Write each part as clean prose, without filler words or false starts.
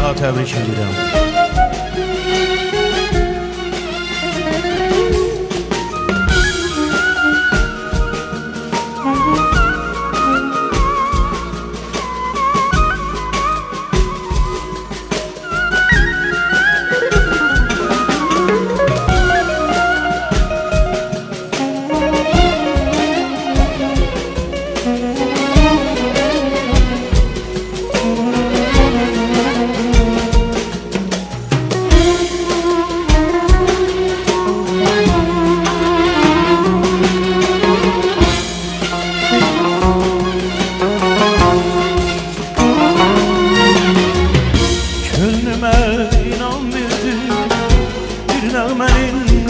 daha təbrik edirəm.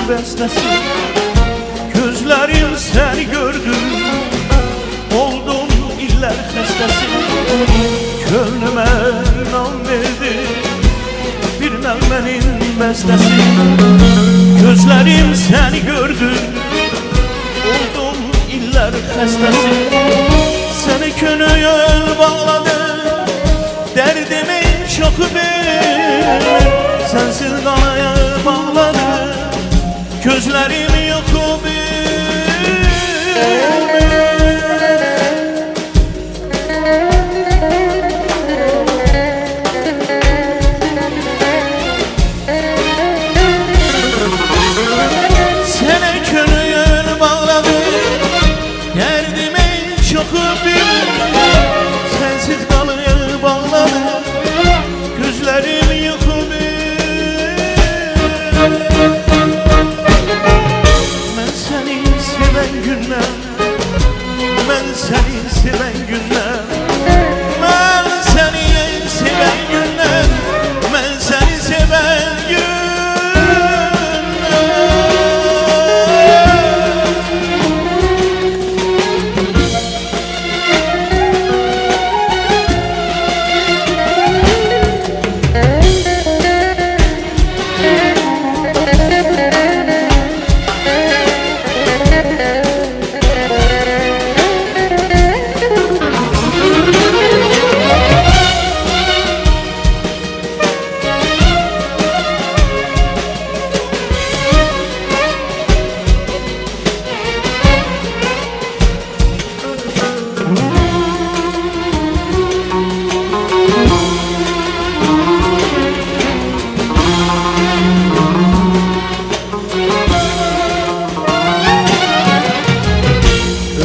Bestesi, gözlerim seni gördü, oldum iller xəstəsi. Könlüme inan verdi bir nəğmənin bestesi. Gözlerim seni gördü, oldum iller xəstəsi. Seni könül bağladı, derdimin çoxu bir, sensiz qalaya bağladı. Gözlerim yok Sene könül bağladı, derdimin çoxu bir, sensiz qalaya bağladı. Gözlerim yok Ben seni seven günler, ben seni seven günler, ben seni seven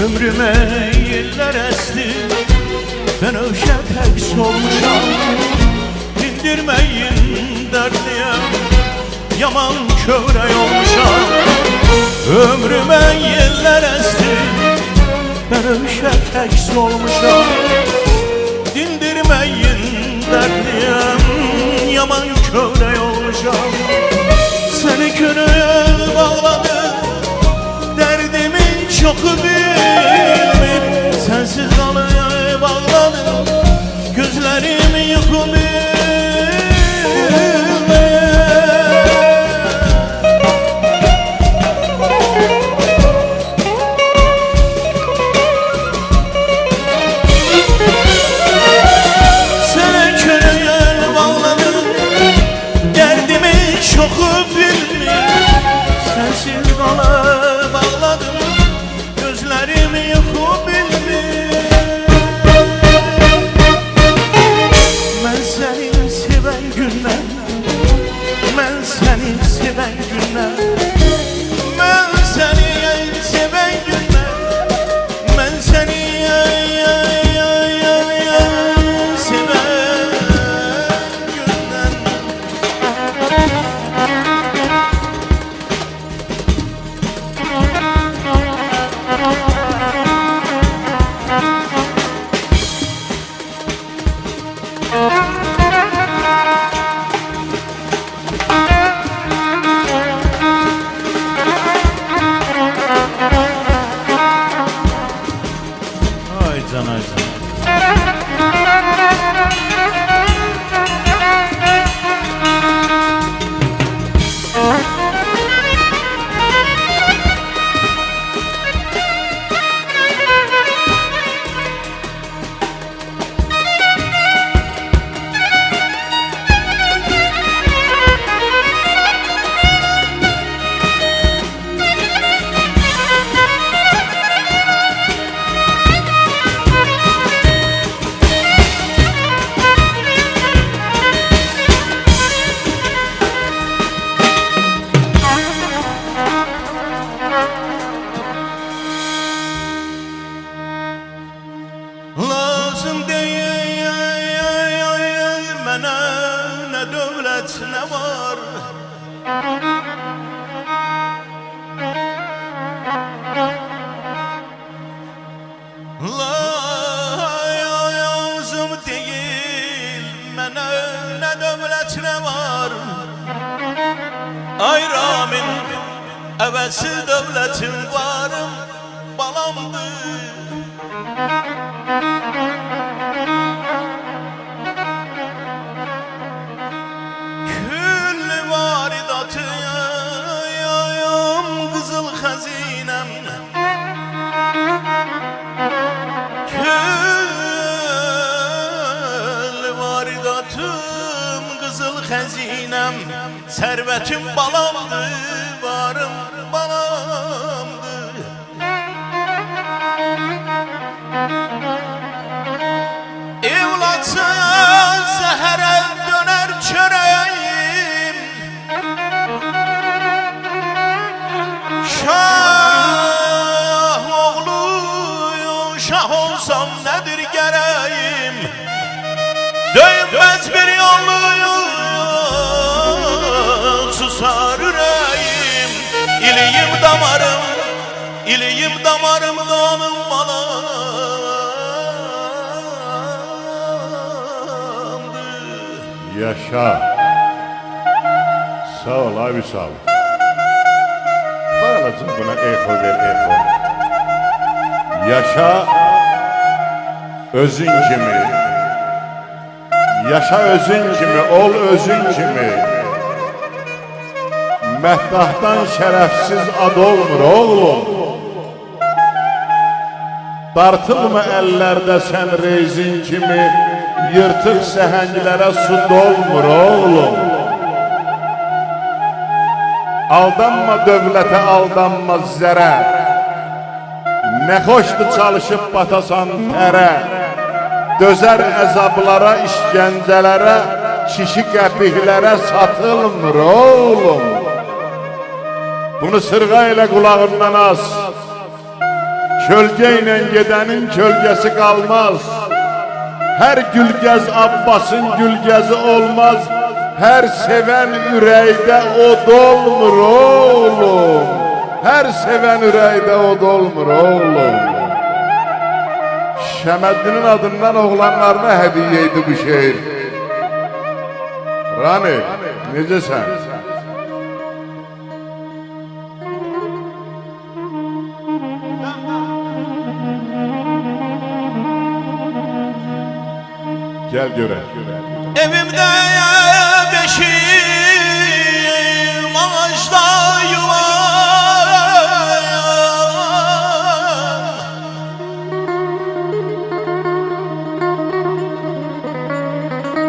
Ömrüme yeller esti, ben övşet eks olmuşam. Dindirmeyin dertliyem, yaman kövrey olmuşam. Ömrüme yeller esti, ben övşet eks olmuşam. Dindirmeyin dertliyem, yaman kövrey olmuşam. Seni könül bağladı, derdimin çoxu bilmir, sensiz qalaya bağladım. Gözlerim yuxu bilmir. Sənə könül bağladım, derdimin çoxu bilmir, sensiz qalaya bağladım. Gözlerim lazım değil mənə nə dövlət nə var. Lazım değil mənə nə dövlət nə var. Ay Ramin, əvəzsiz dövlətin varım balamdır. Külli varidatıyam qızıl xəzinəm. Külli varidatım qızıl xəzinəm. Sərvətim balamdır, varım balamdır. Evlatsan zəhərə dönər çörəyim. Şah oğluyum, şah olsam nədir gərəyim. Döyünməz bir yolluyum, susar ürəyim. İliyim damarım, iliyim damarım, donum balamdır. Yaşa. Sağ ol abi, sağ ol. Bağlacım buna eho ver, eho. Yaşa özün kimi. Yaşa özün kimi, ol özün kimi. Məhdahdan şərəfsiz ad olmur oğlum. Dartılma əllərdə sən rezin kimi. Yırtıq səhənglərə su dolmur oğlum. Aldanma dövlətə, aldanma zərə. Nə xoşdur çalışıb batasan tərə. Dözər əzablara, işgəncələrə, kişi qəpiklərə satılmır oğlum. Bunu sırğa ilə qulağından as. Kölgə ilə gedənin kölgəsi qalmaz. Hər gülgəz Abbasın gülgəzi olmaz. Hər sevən ürəkdə od olmur oğlum. Hər sevən ürəkdə od olmur oğlum. Şəməddinin adından oğlanlarına hədiyyə idi bu şeir. Rani, necəsən? Gel görək. Evimdə beşiyim ağacda yuvam.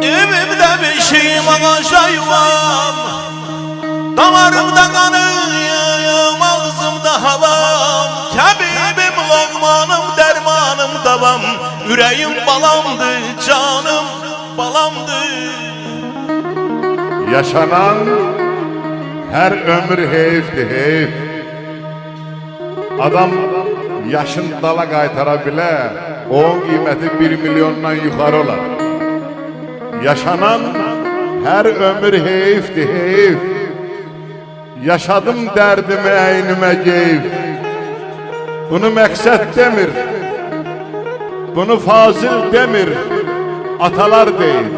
Evimdə beşiyim ağacda yuvam. Damarımda qanım, ağzımda havam. Təbibim, loğmanım, dərmanım, davam. Ürəyim balamdır, canım balamdır. Yaşanan her ömür heyifdir, heyif. Adam yaşın dala qaytara bilər, onun qiyməti 1 milyondan yuxarı olar. Yaşanan her ömür heyifdir, heyif. Yaşadım dərdimi əynimə geyib. Bunu məqsəd demir, bunu fazil demir, atalar deyir.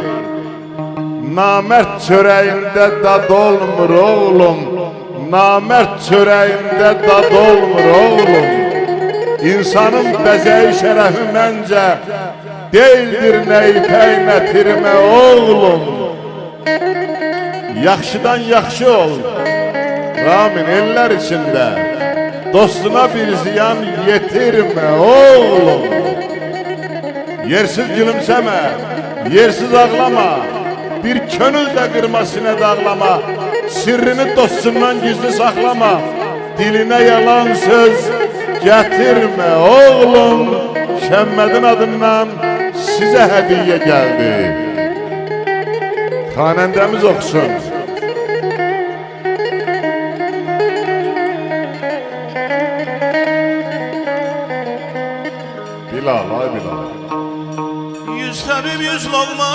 Namərd çörəyində dad olmur oğlum. Namərd çörəyində dad olmur oğlum. İnsanın bəzəyi şərəfi məncə deyildir nəypəy nətirmə oğlum. Yaxşıdan yaxşı ol, Ramin eller içində. Dostuna bir ziyan yetirmə oğlum. Yersiz gülümsəmə, yersiz ağlama. Bir könül də qırma, sinə dağlama. Sirrini dostundan gizli saxlama. Dilinə yalan söz gətirmə oğlum. Şəmmədin adından sizə hədiyyə gəldi. Xanəndəmiz oxusun. Bilal, ay Bilal. Yüz tabip yüz lokma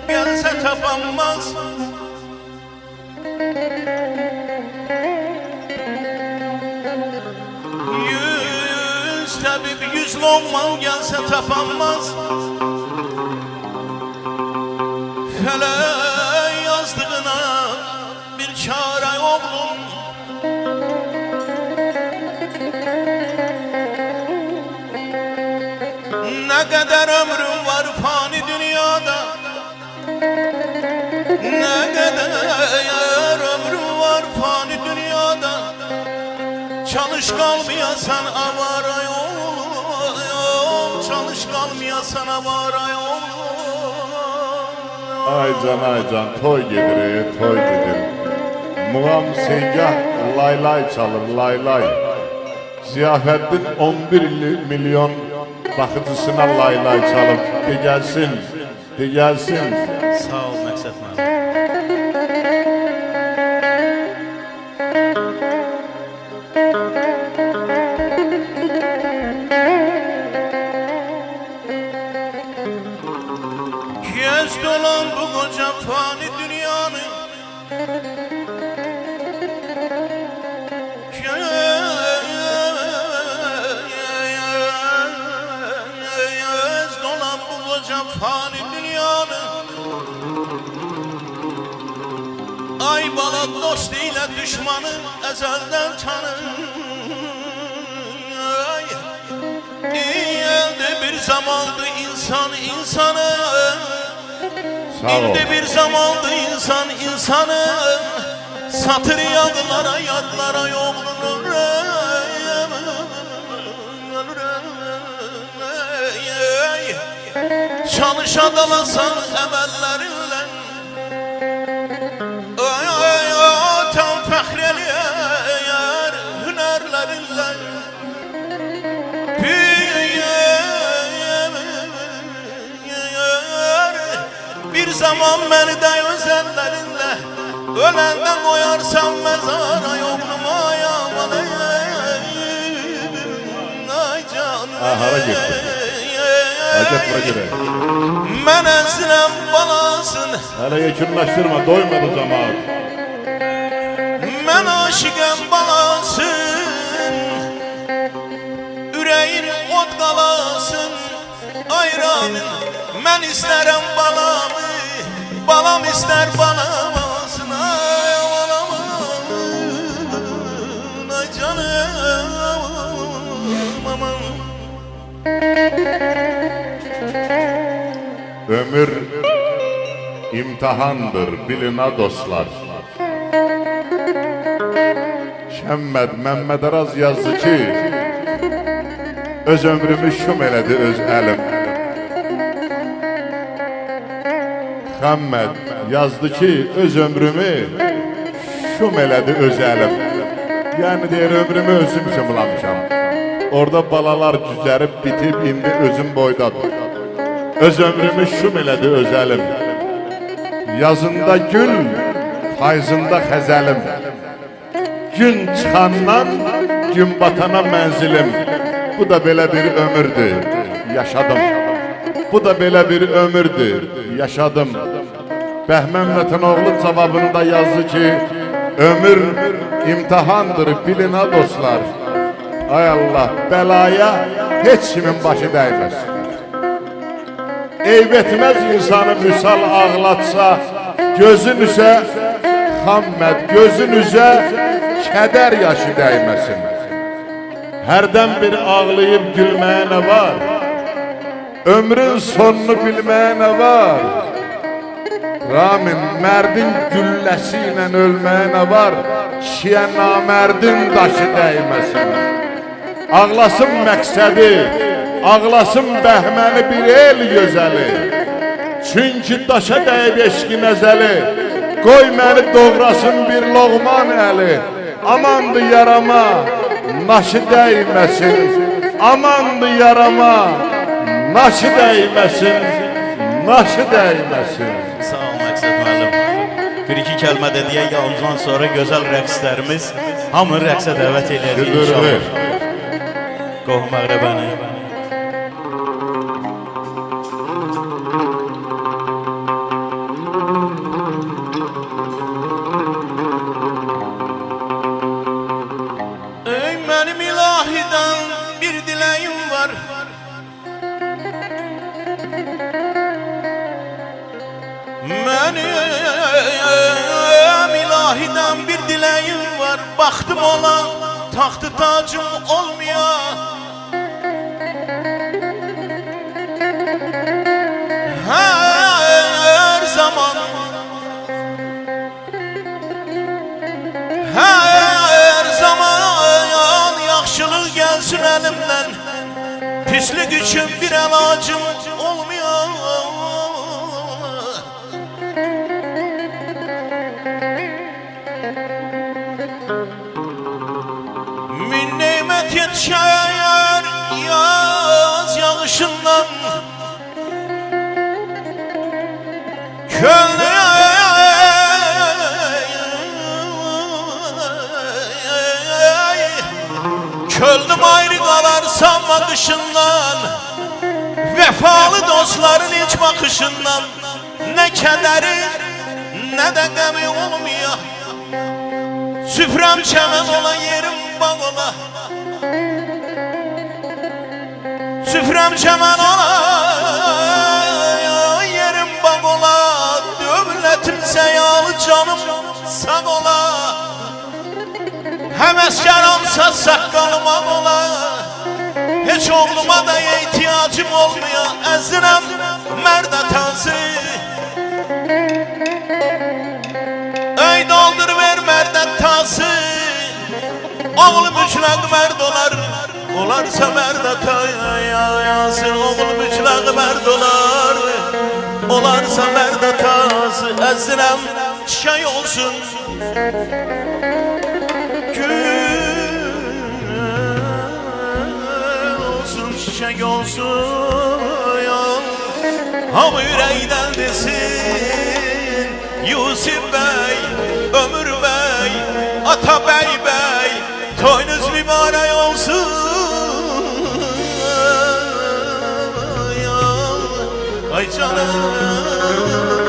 gelse tapanmaz. Yüz tabip yüz lokma gelse tapanmaz. Fele yazdığına bir çare oğlum. Ne kadar ömrüm var fani dünyada, ne kadar ömrüm var fani dünyada. Çalış kalmayasan avara yol, çalış kalmayasan avara yol. Aycan toy gelir, toy gelir. Muğam Seygah laylay çalır, laylay. Ziyafettin 11 milyon bakıcısına laylay çalıp de gelsin, de gelsin. Sağ ol Məqsəd müəllim. Gez dolan bu koca fani dünyanı, gez dolan bu koca fani dünyanı. Ay bala dost ile düşmanı ezelden tanır. İyiydi bir zamandı insan insanı. İndi bir zamandı insan insanı. Satır yadlara yadlara yolunur. Çalışa dalasan emellerinle, tam fəxr eləyər hünərlərinlə. Bir zaman məni də özəllərinlə, öləndən qoyarsan məzara yoxluma yaman. Ay canım, Hara getdi? Acep bura gedək. mən əzləm balasın, Hələ yekunlaşdırma, doymadı cemaat. mən aşiqəm balasın, ürəyin od qalasın. Ayranın, mən istərəm balamı, balam istər balamasın. Ay balamın, ay canım, aman. Ömür imtihandır, bilin ha dostlar. Şəmməd Məmməd Araz yazdı ki, öz ömrümü şum elədi öz əlim. Xəmməd yazdı ki, öz ömrümü şum elədi öz əlim. Yəni deyir, ömrümü özüm şumlamışam. Orada balalar cüzərib bitib, indi özüm boydadır. Öz ömrümü şum elədi öz əlim. Yazında gül, payızında xəzəlim. Gün çıxandan gün batana mənzilim. Bu da belə bir ömürdür, yaşadım. Bu da belə bir ömürdür, yaşadım. Bəhmən Vətənoğlu cavabında yazdı ki, ömür imtihandır, bilin ha dostlar. Ay Allah, bəlaya heç kimin başı dəyməz. Eyb etməz insanı müsal ağlatsa, gözün üzə Xəmməd, gözün üzə kədər yaşı dəyməsin. Hərdən bir ağlayıb gülməyə nə var? Ömrün sonunu bilməyə nə var? Ramin, mərdin gülləsi ilə ölməyə nə var? Kişiyə namərdin daşı dəyməsin. Ağlasın məqsədi, ağlasın bəhməni bir el gözəli. Çünki daşa dəyib eşqi nəzəli, qoy məni doğrasın bir loğman əli. Amandı yarama, naşı dəyməsin. Amandı yarama, naşı dəyməsin. Naşı dəyməsin. Sağ ol Məqsəd müəllim. Bir iki kəlmə də deyək, ondan sonra gözəl rəqslərimiz hamı rəqsə dəvət eləyəcək inşallah. Qohum Məğrəbəni. Benim ilahiden bir dileğim var. Baktım olan tahtı tacım olmuyor. Her zaman yaxşılıq gelsin elimden. Pislik için bir elacım olmuyor. Min nimet yetişer yaz yağışından. Köldüm ayrı kalarsam bakışından. Vefalı dostların hiç bakışından. Ne kederi ne de gemi olmuyor. Süfrem çemen ola yerim bağ ola. Süfrem çemen ola yerim bağ ola. Devletim seyalı canım sağ ola. Heveskar olsa sakkalıma ola. Hiç oğluma da ihtiyacım olmuyor. Əzirəm mərd atası. Ey doldur ver mərd atası. Oğlum üçləq mərd olar. Olarsa mərd atası. Oğlum üçləq mərd olar. Olarsa mərd atası. Əzirəm şey olsun. Çiçek olsun ya, hamı yüreğden desin. Yusuf Bey, Ömür Bey, Ata Bey Bey, toynuz mübarek olsun ya. Ay canım.